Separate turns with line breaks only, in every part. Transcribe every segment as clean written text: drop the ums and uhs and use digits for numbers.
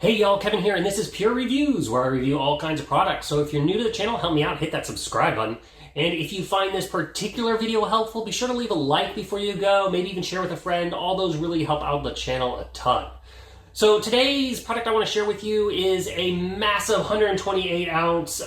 Hey y'all, Kevin here, and this is Purereviews, where I review all kinds of products. So if you're new to the channel, help me out, hit that subscribe button. And if you find this particular video helpful, be sure to leave a like before you go, maybe even share with a friend. All those really help out the channel a ton. So today's product I want to share with you is a massive 128 ounce,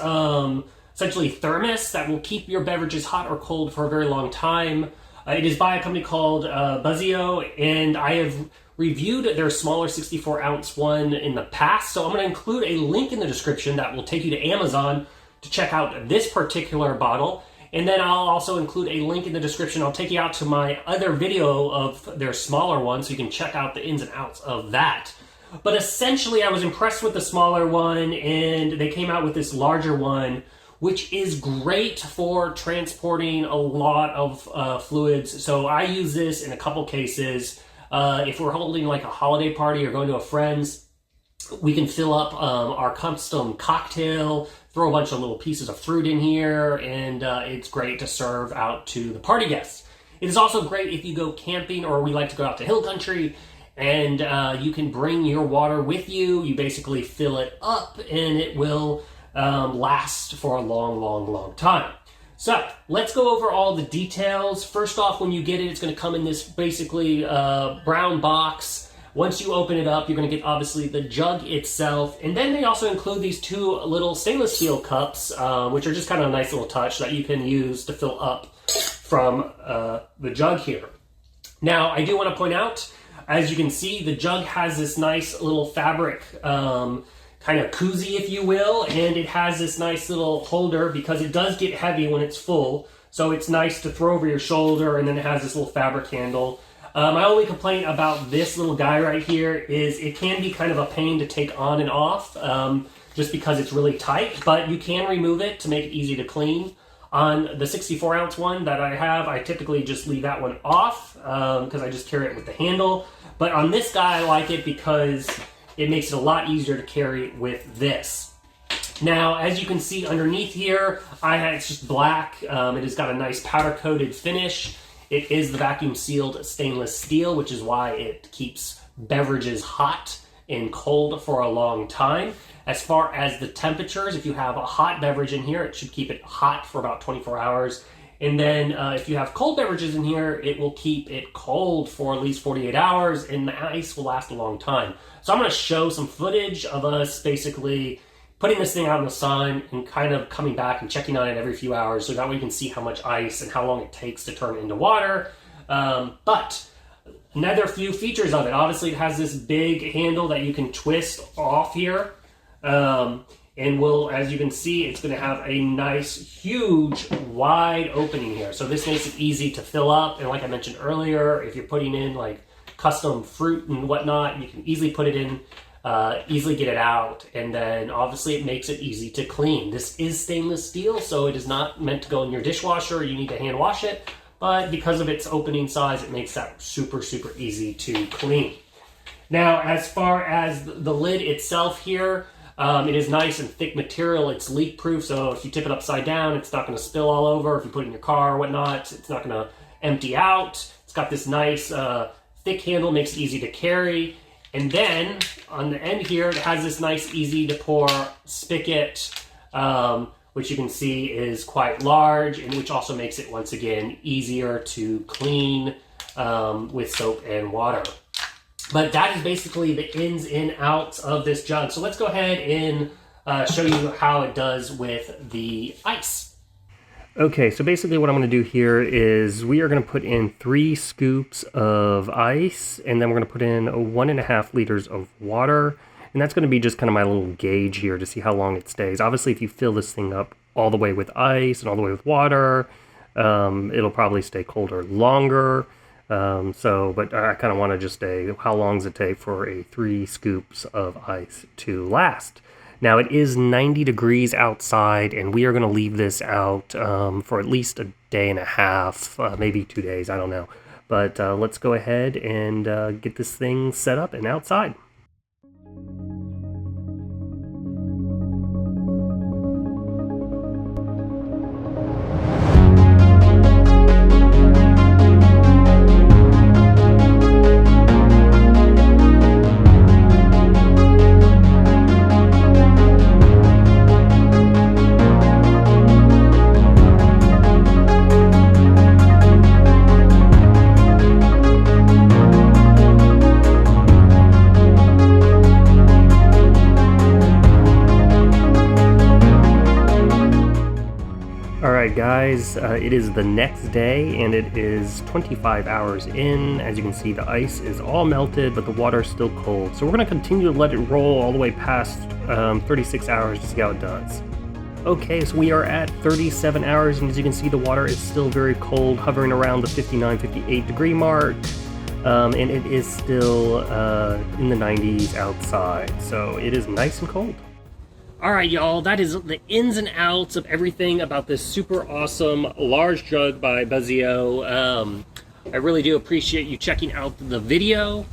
essentially thermos that will keep your beverages hot or cold for a very long time. It is by a company called Buzio, and I have reviewed their smaller 64 ounce one in the past, so I'm going to include a link in the description that will take you to Amazon to check out this particular bottle, and then I'll also include a link in the description. I'll take you out to my other video of their smaller one so you can check out the ins and outs of that. But essentially I was impressed with the smaller one, and they came out with this larger one, which is great for transporting a lot of fluids. So I use this in a couple cases. If we're holding like a holiday party or going to a friend's, we can fill up our custom cocktail, throw a bunch of little pieces of fruit in here, and it's great to serve out to the party guests. It is also great if you go camping, or we like to go out to hill country, and you can bring your water with you. You basically fill it up and it will last for a long time. So let's go over all the details. First off, when you get it, it's going to come in this basically brown box. Once you open it up, you're going to get obviously the jug itself, and then they also include these two little stainless steel cups, which are just kind of a nice little touch that you can use to fill up from the jug here. Now, I do want to point out, as you can see, the jug has this nice little fabric kind of koozie, if you will, and it has this nice little holder because it does get heavy when it's full, so it's nice to throw over your shoulder, and then it has this little fabric handle. My only complaint about this little guy right here is it can be kind of a pain to take on and off, just because it's really tight, but you can remove it to make it easy to clean. On the 64 ounce one that I have, I typically just leave that one off because I just carry it with the handle, but on this guy I like it because it makes it a lot easier to carry with this. Now, as you can see underneath here, it's just black. It has got a nice powder coated finish. It is the vacuum sealed stainless steel, which is why it keeps beverages hot and cold for a long time. As far as the temperatures, if you have a hot beverage in here, it should keep it hot for about 24 hours. And then if you have cold beverages in here, it will keep it cold for at least 48 hours, and the ice will last a long time. So I'm going to show some footage of us basically putting this thing out in the sun and kind of coming back and checking on it every few hours, so that way you can see how much ice and how long it takes to turn into water. But another few features of it. Obviously, it has this big handle that you can twist off here. And as you can see, it's going to have a nice, huge, wide opening here. So this makes it easy to fill up. And like I mentioned earlier, if you're putting in like custom fruit and whatnot, you can easily put it in, easily get it out. And then obviously it makes it easy to clean. This is stainless steel, so it is not meant to go in your dishwasher. You need to hand wash it. But because of its opening size, it makes that super easy to clean. Now, as far as the lid itself here, it is nice and thick material. It's leak proof, so if you tip it upside down, it's not going to spill all over. If you put it in your car or whatnot, it's not going to empty out. It's got this nice thick handle, makes it easy to carry. And then on the end here, it has this nice easy to pour spigot, which you can see is quite large, and which also makes it once again easier to clean with soap and water. But that is basically the ins and outs of this jug. So let's go ahead and show you how it does with the ice. Okay, so basically what I'm going to do here is we are going to put in 3 scoops of ice, and then we're going to put in 1.5 liters of water. And that's going to be just kind of my little gauge here to see how long it stays. Obviously, if you fill this thing up all the way with ice and all the way with water, it'll probably stay colder longer. But I kind of want to just say, how long does it take for a 3 scoops of ice to last? Now, it is 90 degrees outside, and we are going to leave this out for at least a day and a half, maybe 2 days, I don't know. But let's go ahead and get this thing set up and outside. Alright guys, it is the next day and it is 25 hours in. As you can see, the ice is all melted, but the water is still cold. So we're going to continue to let it roll all the way past 36 hours to see how it does. Okay, so we are at 37 hours, and as you can see, the water is still very cold, hovering around the 59, 58 degree mark. And it is still in the 90s outside, so it is nice and cold. Alright y'all, that is the ins and outs of everything about this super awesome large jug by Buzio. I really do appreciate you checking out the video.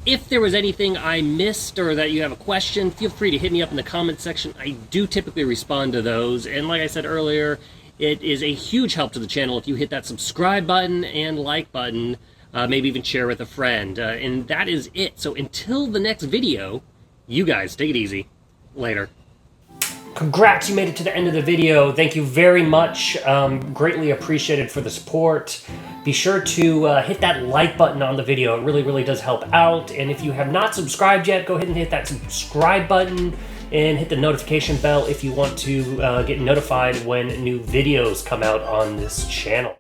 If there was anything I missed or that you have a question, feel free to hit me up in the comment section. I do typically respond to those, and like I said earlier, it is a huge help to the channel if you hit that subscribe button and like button, maybe even share with a friend. And that is it. So until the next video, you guys take it easy. Later. Congrats, you made it to the end of the video. Thank you very much. Greatly appreciated for the support. Be sure to hit that like button on the video. It really, really does help out. And if you have not subscribed yet, go ahead and hit that subscribe button and hit the notification bell if you want to get notified when new videos come out on this channel.